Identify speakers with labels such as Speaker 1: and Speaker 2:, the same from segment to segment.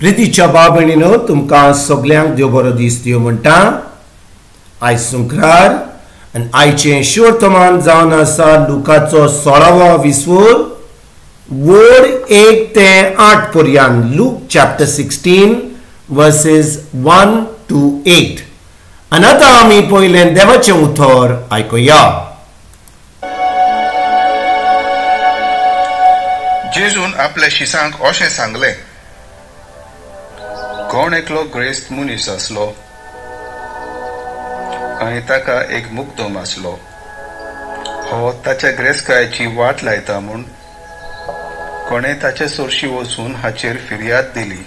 Speaker 1: प्रितीच्या बाबणीनो तुमकां सगल्यांक देव बरो दीस दिवं म्हणटा। आयज सुंक्रार आनी आयचें शिवर्तमान जावन आसा लुकाचो 16वां विसवोर वोड 1 ते 8 पर्यंत। Look chapter 16 versus 1 to 8। आनी आतां आमी पयलें देवाचें उतर आयकुया।
Speaker 2: जेजून आपल्या शिसांक अशें सांगलें, कोण एकलो ग्रेस्त मनीस आसलो आनी ताका एक मुक्दम आसलो। हो ताच्या ग्रेस्तकायेची वाट लायता म्हूण कोणें ताचे सोरशी वचून हाचेर फिर्याद दिली।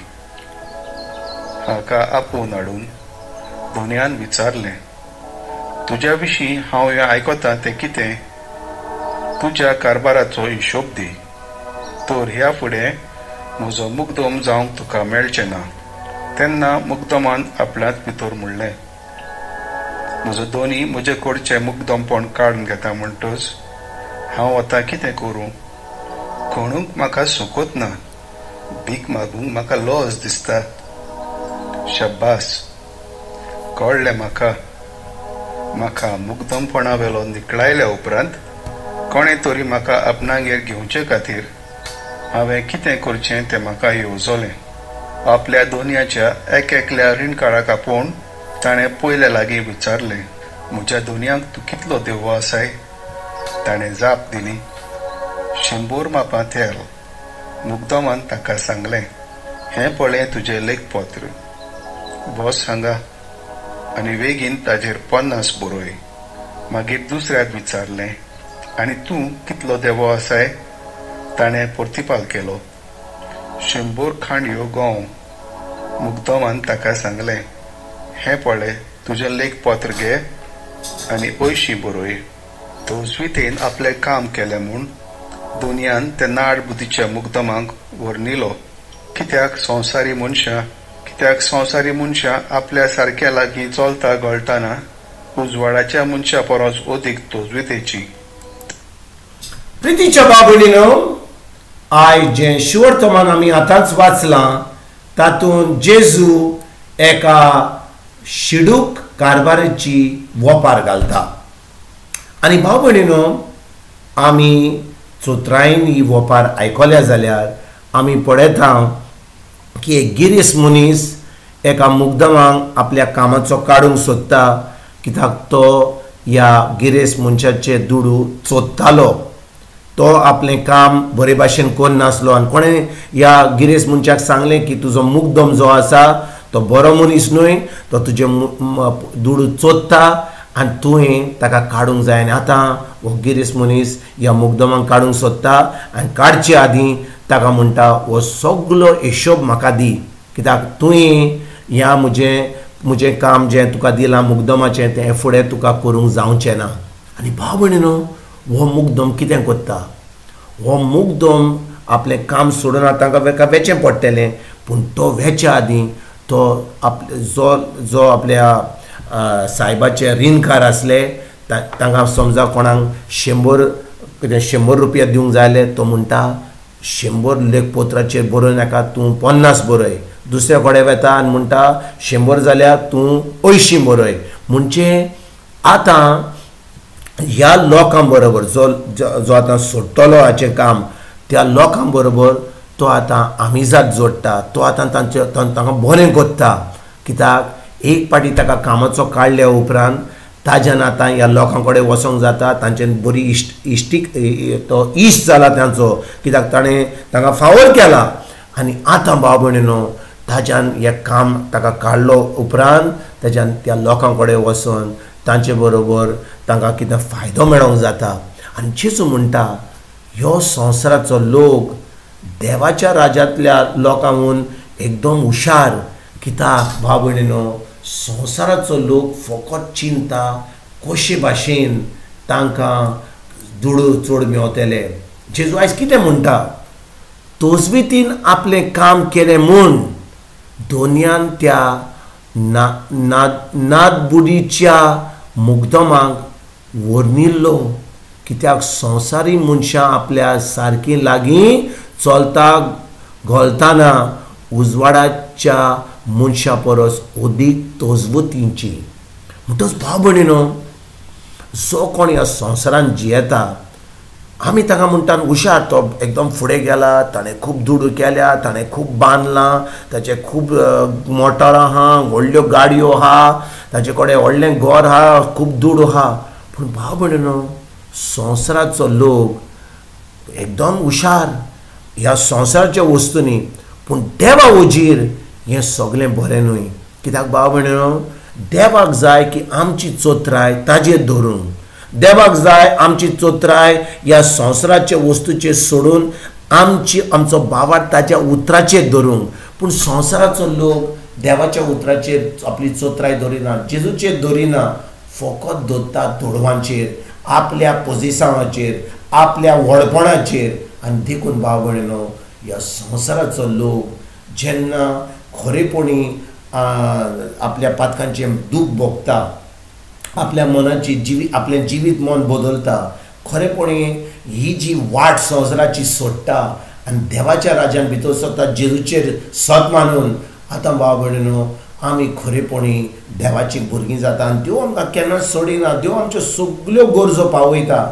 Speaker 2: हाका आपोवन हाडून दोनयान विचारलें, तुज्या विशीं हांव हें आयकतां तें कितें? तुज्या कारबाराचो हिशोब दी, तर ह्या फुडें म्हजो मुक्दम जावंक तुका मेळचें ना। तेन्ना मुक्दमान आपल्यात भितर म्हणलें, म्हजो दोनी म्हजे कडचें मुक्दमपण काडून घेता म्हणटच हांव आतां कितें करूं? कोणूक म्हाका सोंकत ना, भीक मागूंक म्हाका लज दिसता। शब्बास, कळ्ळें म्हाका मुक्दमपणा वेलो निकळायल्या उपरांत कोणें तरी म्हाका आपणागेर घेवचे खातीर हांवें कितें करचें तें म्हाका येवजलें। आपल्या दोनयाच्या एकल्या रीणकाराक आपोवन ताणें पयले लागीं विचारलें, म्हज्या दोनयांक तूं कितलो देवो आसाय? ताणें जाप दिली, 100 मापां तेल। मुक्दमान ताका सांगलें, हें पळय तुजें लेखपत्र, बॉस हांगा आनी बेगीन ताजेर 50 बरय। मागीर दुसऱ्याक विचारलें, आनी तूं कितलो देवो आसाय? ताणें प्रतिपाल केलो, 100 खांडयो गंव। मुक्दमान ताका सांगलें, हें पळय तुजें लेखपत्र घे आनी 80 बरय। तो उजवितेन आपलें काम केलें म्हूण दोनयान त्या नाड बुद्धीच्या मुक्दमांक व्हरनिलो। कित्याक संवसारी मनशां आपल्या सारक्या लागीं चलता गळटाना उजवाडाच्या मनशा परस अदीक तोजवितेची।
Speaker 1: प्रितीच्या बाबणीनो, आयज जें शिवर्तमान आमी आतांच वाचलां तातूंत जेजू एका शिडूक कारबाराची वोपार घालता। आनी भाव भयणीनो, आमी चोत्रायन ही वोपार आयकल्या जाल्यार आमी पळयता की एक गिरेस्त मनीस एका मुक्दमांक आपल्या कामाचो काडूंक सोदता, कित्याक तो ह्या गिरेस्त मनशाचे दुडू चोदतालो। तो आपलें काम बरे भाशेन करनासलो आनी कोणें ह्या गिरेस्त मनशाक सांगलें की तुजो मुक्दम जो आसा तो बरो मनीस न्हय, तो तुजें दुडू चोदता आनी तुवें ताका काडूंक जाय। आनी आतां हो गिरेस्त मनीस ह्या मुक्दमांक काडूंक सोदता आनी काडचे आदीं ताका म्हणटा, हो सगलो हिशोब म्हाका दी, कित्याक तुवें ह्या म्हजें काम जें तुका दिलां मुक्दमाचें तें फुडें तुका करूंक जावचें ना। आनी भाव भयणीनो, हो मुक्दम कितें करता? हो मुक्दम आपलें काम सोडून ताका वेचें पडटलें, पूण तो वेच्या आदीं तो जो आपल्या सायबाचे रीणकार आसले तांकां समजा कोणाक 100 रुपया दिवंक जाय जाल्यार तो म्हणटा 100 लेखपत्राचेर बरोय नाका, तूं 50 बरय। दुसऱ्या कडेन वेता आनी म्हणटा 100 जाल्यार तूं 80 बरय। म्हणजे आतां ह्या लोकां बरोबर जो आतां सोडटलो हाचें काम, त्या लोकां बरोबर तो आतां आमिजात जोडटा, तो आतां तांकां बरें कोत्ता। कित्याक एक पाटी ताका कामाचो काडल्या उपरांत ताज्यान आतां ह्या लोकां कडेन वचोंक जाता, तांच्यान बरी तो इश्ट जाला तांचो, कित्याक ताणें तांकां फावोर केला। आनी आतां भाव भयणीनो, ताज्यान हें काम ताका काडलो उपरांत ताज्यान त्या लोकां कडेन वचोन तांचे बरोबर तांकां कितें फायदो मेळोंक जाता। आनी जेजू म्हणटा, ह्यो संवसाराचो लोक देवाच्या राज्यांतल्या लोकांहून एकदम हुशार। कित्याक भाव भयणीनो, संवसाराचो लोक फकत चिंता कशे भाशेन तांकां दुडू चड मेवतले। जेजू आयज कितें म्हणटा? तोजवितीन आपलें काम केलें म्हूण दोनयान त्या नादबुडीच्या मुक्दमांक व्हरनिल्लो, कित्याक संवसारी मनशां आपल्या सारकीं लागीं चलता घोलतना उजवाडाच्या मनशा परस अदीक तोजवतींची. म्हणटच भाव भयणीनो, जो कोण ह्या संवसारान जियेता आमी ताका म्हणटा हुशार, तो एकदम फुडें गेला, ताणें खूब दूड केल्या, ताणें खूब बांदलां, ताचे खूब मोटार आहा, व्हडल्यो गाडयो आहा, ताचे कडेन व्हडलें घर आहा, खूब दूड आहा. पूण भाव भयणीनो, संवसाराचो लोक एकदम हुशार ह्या संवसाराच्या वस्तूंनी, पूण देवा वजीर हें सगळें बरें न्हय. कित्याक भाव भयणीनो, देवाक जाय की आमची चोत्राय ताजेर धरूंक, देवाक जाय आमची चोत्राय ह्या संवसाराच्या वस्तूचेर सोडून आमचो भावार ताच्या उतराचेर धरूंक. पूण संवसाराचो लोक देवाच्या उतराचेर आपली चोत्राय धरिना, जेजूचेर धरिना, फकत धरता तोडवांचेर, आपल्या पोजिशनाचेर, आपल्या व्हडपणाचेर. आनी देखून भाव भयणीनो, ह्या संवसाराचो लोक जेन्ना खरेपणी आपल्या पातकांचे दूख भोगता, आपल्या मनाची आपलें जिवीत मन बदलता, खरेपणी ही जी वाट संवसाराची सोडटा आनी देवाच्या राज्यान भितर सरता जेजूचेर सत मानून, आतां भाव भयणीनो आमी खरेपणी देवाची भुरगीं जाता. आनी देव आमकां केन्ना सोडिना, देव आमच्यो सगळ्यो गरजो पावयता,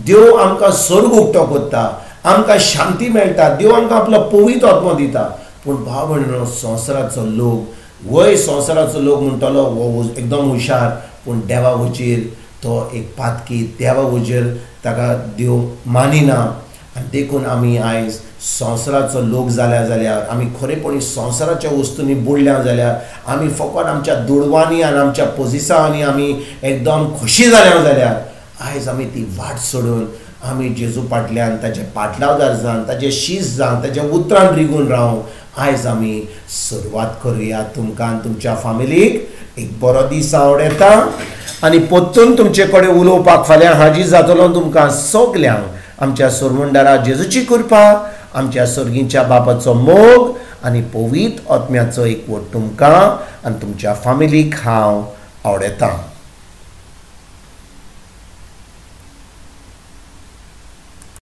Speaker 1: देव आमकां स्वर्ग उक्तो करता, आमकां शांती मेळटा, देव आमकां आपलो पवित्र आत्मा दिता. पूण भाव भयणीनो, संवसाराचो लोक वय संवसाराचो लोक म्हणटलो हो एकदम हुशार, पूण देवा वचेर तो एक पातकी, देवा वचेर ताका देव मानिना. आनी देखून आमी आयज संवसाराचो लोक जाल्यार आमी खरेपणी संवसाराच्या वस्तूंनी बुडल्या जाल्यार आमी फकत आमच्या दुडवांनी आनी आमच्या पोजिशनांनी आमी एकदम खोशी जाल्यार आयज आमी ती वाट सोडून आमी जेजू फाटल्यान ताचे पाटलावदार जावन, ताचे शीस जावन, ताच्या उतरान रिगून रावूं. आयज आमी सुरवात करुया. तुमकां आनी तुमच्या फॅमिलीक एक बरो दीस आवडेता आनी परतून तुमचे कडेन उलोवपाक फाल्यां हाजीर जातलो. तुमकां सगल्यांक आमच्या सोरमुंडारा जेजूची कृपा, आमच्या सर्गीच्या बापाचो मोग आनी पवित्र आत्म्याचो एकवट तुमकां आनी तुमच्या फॅमिलीक हांव आवडेतां.